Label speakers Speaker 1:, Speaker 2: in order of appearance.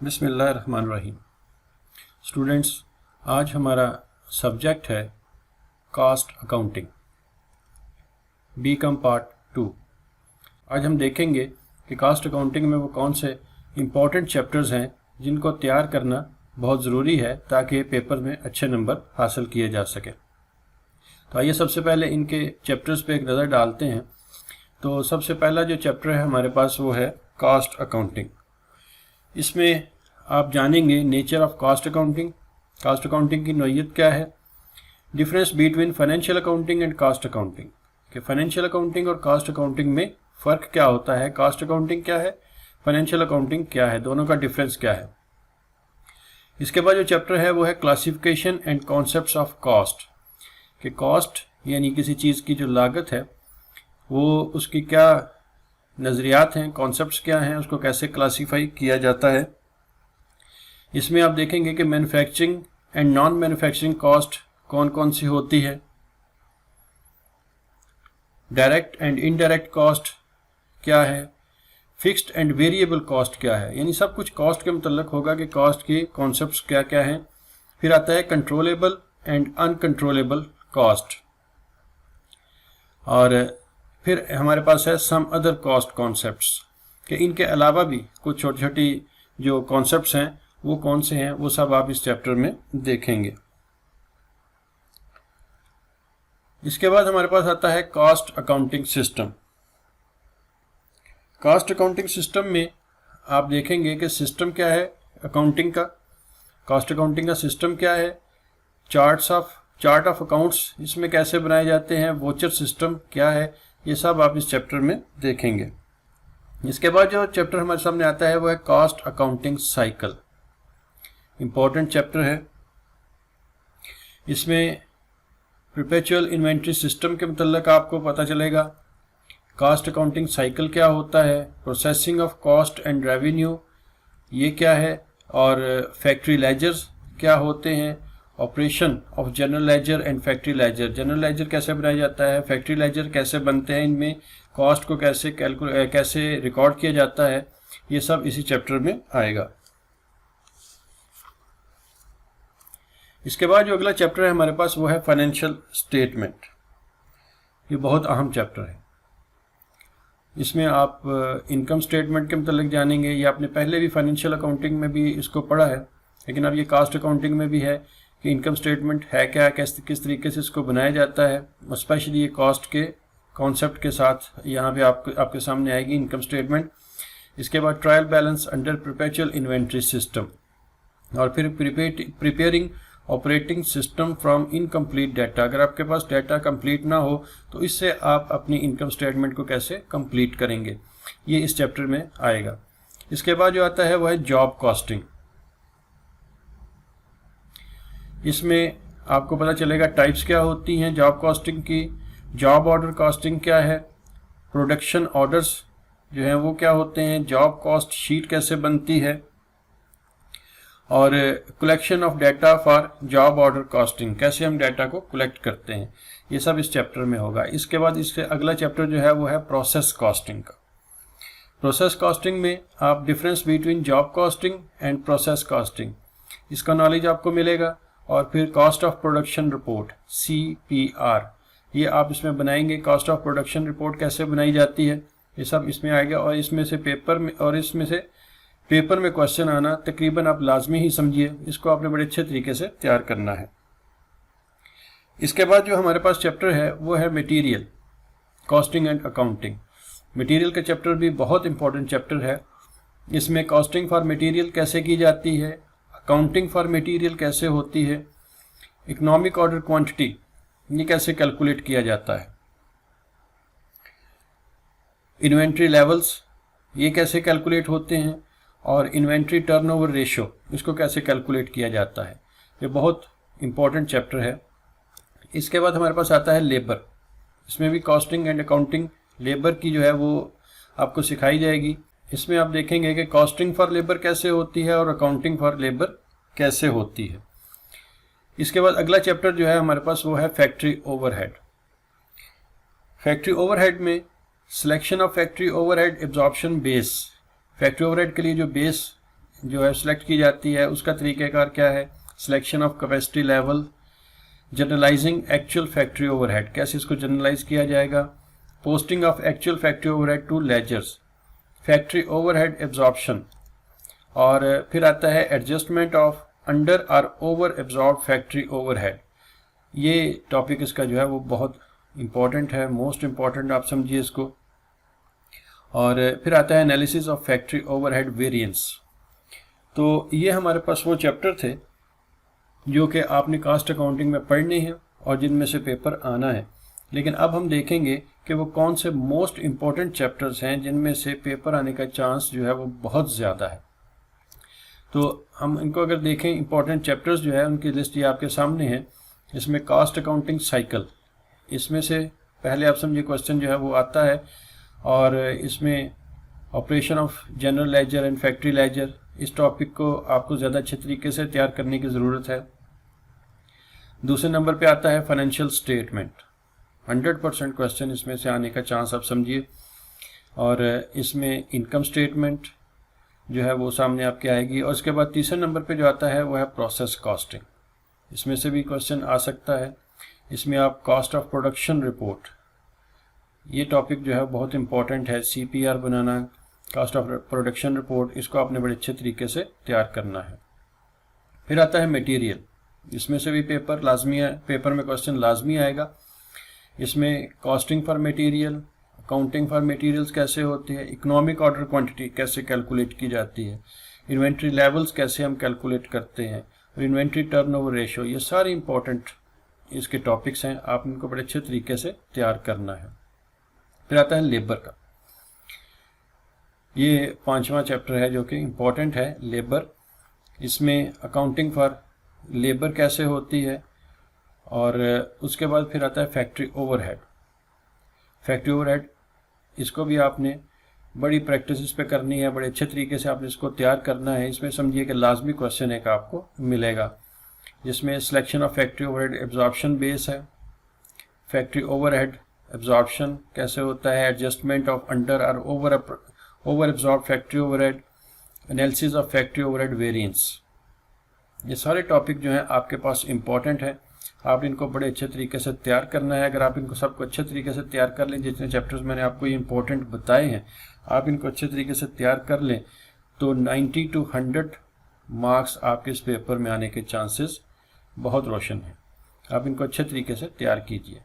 Speaker 1: बिस्मिल्लाहिर्रहमानिर्रहीम। स्टूडेंट्स, आज हमारा सब्जेक्ट है कॉस्ट अकाउंटिंग बीकॉम पार्ट 2। आज हम देखेंगे कि कॉस्ट अकाउंटिंग में वो कौन से इम्पोर्टेंट चैप्टर्स हैं जिनको तैयार करना बहुत ज़रूरी है ताकि पेपर में अच्छे नंबर हासिल किए जा सके। तो आइए सबसे पहले इनके चैप्टर्स पे एक नज़र डालते हैं। तो सबसे पहला जो चैप्टर है हमारे पास वो है कॉस्ट अकाउंटिंग। इसमें आप जानेंगे nature of cost accounting, cost accounting की नौइयत क्या है, difference between financial accounting and cost accounting, कि फाइनेंशियल अकाउंटिंग और कॉस्ट अकाउंटिंग में फ़र्क क्या होता है, कॉस्ट अकाउंटिंग क्या है, फाइनेंशियल अकाउंटिंग क्या है, दोनों का डिफरेंस क्या है। इसके बाद जो चैप्टर है वो है classification and concepts of cost, कि कॉस्ट यानी किसी चीज़ की जो लागत है वो उसकी क्या नज़रियात हैं, कॉन्सेप्ट्स क्या हैं, उसको कैसे क्लासीफाई किया जाता है। इसमें आप देखेंगे कि manufacturing and non manufacturing cost कौन कौन सी होती है, डायरेक्ट एंड इनडायरेक्ट कॉस्ट क्या है, फिक्स्ड एंड वेरिएबल कॉस्ट क्या है, यानी सब कुछ कॉस्ट के मुतल्लिक होगा कि कॉस्ट के कॉन्सेप्ट्स क्या क्या हैं। फिर आता है कंट्रोलेबल एंड अनकंट्रोलेबल कॉस्ट, और फिर हमारे पास है सम अदर कॉस्ट कॉन्सेप्ट्स, कि इनके अलावा भी कुछ छोटी छोटी जो कॉन्सेप्ट्स हैं वो कौन से हैं, वो सब आप इस चैप्टर में देखेंगे। इसके बाद हमारे पास आता है cost accounting system. Cost accounting system में आप देखेंगे कि सिस्टम क्या है अकाउंटिंग का, कॉस्ट अकाउंटिंग का सिस्टम क्या है, चार्ट ऑफ अकाउंट्स इसमें कैसे बनाए जाते हैं, वोचर सिस्टम क्या है, ये सब आप इस चैप्टर में देखेंगे। इसके बाद जो चैप्टर हमारे सामने आता है वो है cost accounting cycle, important chapter है। इसमें परपेचुअल इन्वेंट्री सिस्टम के मुतल्लिक आपको पता चलेगा, कॉस्ट अकाउंटिंग साइकिल क्या होता है, processing of cost and revenue ये क्या है, और फैक्ट्री लेजर्स क्या होते हैं, operation of general ledger and factory ledger, general ledger कैसे बनाया जाता है, फैक्ट्री लेजर कैसे बनते हैं, इनमें कॉस्ट को कैसे रिकॉर्ड किया जाता है, ये सब इसी चैप्टर में आएगा। इसके बाद जो अगला चैप्टर है हमारे पास वो है फाइनेंशियल स्टेटमेंट। ये बहुत अहम चैप्टर है। इसमें आप इनकम स्टेटमेंट के मतलब जानेंगे, ये आपने पहले भी फाइनेंशियल अकाउंटिंग में भी इसको पढ़ा है, लेकिन अब ये कॉस्ट अकाउंटिंग में भी है कि इनकम स्टेटमेंट है क्या, किस तरीके से इसको बनाया जाता है। स्पेशली ये कॉस्ट के कॉन्सेप्ट के साथ यहाँ पे आपके सामने आएगी इनकम स्टेटमेंट। इसके बाद trial balance under perpetual inventory system, और फिर preparing operating system from incomplete data, अगर आपके पास डाटा कंप्लीट ना हो तो इससे आप अपनी इनकम स्टेटमेंट को कैसे कंप्लीट करेंगे, ये इस चैप्टर में आएगा। इसके बाद जो आता है वो है जॉब कॉस्टिंग। इसमें आपको पता चलेगा टाइप्स क्या होती हैं जॉब कॉस्टिंग की, जॉब ऑर्डर कॉस्टिंग क्या है, प्रोडक्शन ऑर्डर्स जो हैं वो क्या होते हैं, जॉब कॉस्ट शीट कैसे बनती है, और collection of data for job order costing, कैसे हम डाटा को कलेक्ट करते हैं, ये सब इस चैप्टर में होगा। इसके बाद इससे अगला चैप्टर जो है वो है प्रोसेस कॉस्टिंग का। प्रोसेस कॉस्टिंग में आप difference between job costing and process costing इसका नॉलेज आपको मिलेगा, और फिर cost of production report CPR ये आप इसमें बनाएंगे, कॉस्ट ऑफ प्रोडक्शन रिपोर्ट कैसे बनाई जाती है ये सब इसमें आएगा, और इसमें से पेपर में क्वेश्चन आना तकरीबन आप लाजमी ही समझिए, इसको आपने बड़े अच्छे तरीके से तैयार करना है। इसके बाद जो हमारे पास चैप्टर है वो है material costing and accounting. Material का चैप्टर भी बहुत इंपॉर्टेंट चैप्टर है। इसमें कॉस्टिंग फॉर मटेरियल कैसे की जाती है, अकाउंटिंग फॉर मटेरियल कैसे होती है, इकोनॉमिक ऑर्डर क्वांटिटी ये कैसे कैलकुलेट किया जाता है, इन्वेंट्री लेवल्स ये कैसे कैलकुलेट होते हैं, और इन्वेंट्री टर्नओवर रेशो इसको कैसे कैलकुलेट किया जाता है। ये बहुत इंपॉर्टेंट चैप्टर है। इसके बाद हमारे पास आता है लेबर। इसमें भी कॉस्टिंग एंड अकाउंटिंग लेबर की जो है वो आपको सिखाई जाएगी। इसमें आप देखेंगे कि कॉस्टिंग फॉर लेबर कैसे होती है और अकाउंटिंग फॉर लेबर कैसे होती है। इसके बाद अगला चैप्टर जो है हमारे पास वो है फैक्ट्री ओवरहेड। फैक्ट्री ओवरहेड में selection of factory overhead absorption base, factory overhead के लिए जो बेस जो है सिलेक्ट की जाती है, उसका तरीक़ेकार क्या है, selection of capacity level, generalising actual factory overhead, कैसे इसको जनरलाइज किया जाएगा, posting of actual factory overhead to ledgers, factory overhead absorption, और फिर आता है एडजस्टमेंट ऑफ अंडर और ओवर एब्जॉर्ब फैक्ट्री ओवरहेड। ये टॉपिक इसका जो है वो बहुत इम्पॉर्टेंट है, मोस्ट इम्पॉर्टेंट आप समझिए इसको। और फिर आता है analysis of factory overhead variance. तो ये हमारे पास वो चैप्टर थे जो कि आपने कास्ट अकाउंटिंग में पढ़ने हैं और जिनमें से पेपर आना है। लेकिन अब हम देखेंगे कि वो कौन से मोस्ट इम्पॉर्टेंट चैप्टर्स हैं जिनमें से पेपर आने का चांस जो है वो बहुत ज़्यादा है। तो हम इनको अगर देखें, इम्पॉर्टेंट चैप्टर्स जो है उनकी लिस्ट ये आपके सामने है। इसमें कास्ट अकाउंटिंग साइकिल, इसमें से पहले आप समझिए क्वेश्चन जो है वो आता है, और इसमें operation of general ledger and factory ledger, इस टॉपिक को आपको ज़्यादा अच्छे तरीके से तैयार करने की ज़रूरत है। दूसरे नंबर पे आता है फाइनेंशियल स्टेटमेंट, 100% क्वेश्चन इसमें से आने का चांस आप समझिए। और इसमें इनकम स्टेटमेंट जो है वो सामने आपके आएगी। और उसके बाद तीसरे नंबर पे जो आता है वो है प्रोसेस कॉस्टिंग, इसमें से भी क्वेश्चन आ सकता है। इसमें आप कॉस्ट ऑफ प्रोडक्शन रिपोर्ट, ये टॉपिक जो है बहुत इंपॉर्टेंट है, CPR banana, cost of production report, इसको आपने बड़े अच्छे तरीके से तैयार करना है। फिर आता है मटेरियल, इसमें से भी पेपर लाजमी है, पेपर में क्वेश्चन लाजमी आएगा। इसमें costing for material, accounting for materials कैसे होती है, इकोनॉमिक ऑर्डर क्वांटिटी कैसे कैलकुलेट की जाती है, इन्वेंट्री लेवल्स कैसे हम कैलकुलेट करते हैं, और इन्वेंट्री टर्नओवर रेशो, ये सारे इंपॉर्टेंट इसके टॉपिक्स हैं, आप इनको बड़े अच्छे तरीके से तैयार करना है। फिर आता है लेबर का, ये 5वां चैप्टर है जो कि इम्पॉर्टेंट है, लेबर। इसमें अकाउंटिंग फॉर लेबर कैसे होती है, और उसके बाद फिर आता है फैक्ट्री ओवरहेड। फैक्ट्री ओवरहेड इसको भी आपने बड़ी प्रैक्टिस इस पे करनी है, बड़े अच्छे तरीके से आपने इसको तैयार करना है। इसमें समझिए कि लाजमी क्वेश्चन एक आपको मिलेगा, जिसमें selection of factory overhead absorption base है, फैक्ट्री ओवरहेड एब्जॉर्प्शन कैसे होता है, एडजस्टमेंट ऑफ अंडर और over absorb factory overhead, analysis of factory overhead variance. ये सारे टॉपिक जो हैं आपके पास इम्पॉर्टेंट है, आप इनको बड़े अच्छे तरीके से तैयार करना है। अगर आप इनको सबको अच्छे तरीके से तैयार कर लें, जितने चैप्टर्स मैंने आपको ये इंपॉर्टेंट बताए हैं, आप इनको अच्छे तरीके से तैयार कर लें, तो 90 to 100 मार्क्स आपके इस पेपर में आने के चांसेस बहुत रोशन हैं। आप इनको अच्छे तरीके से तैयार कीजिए।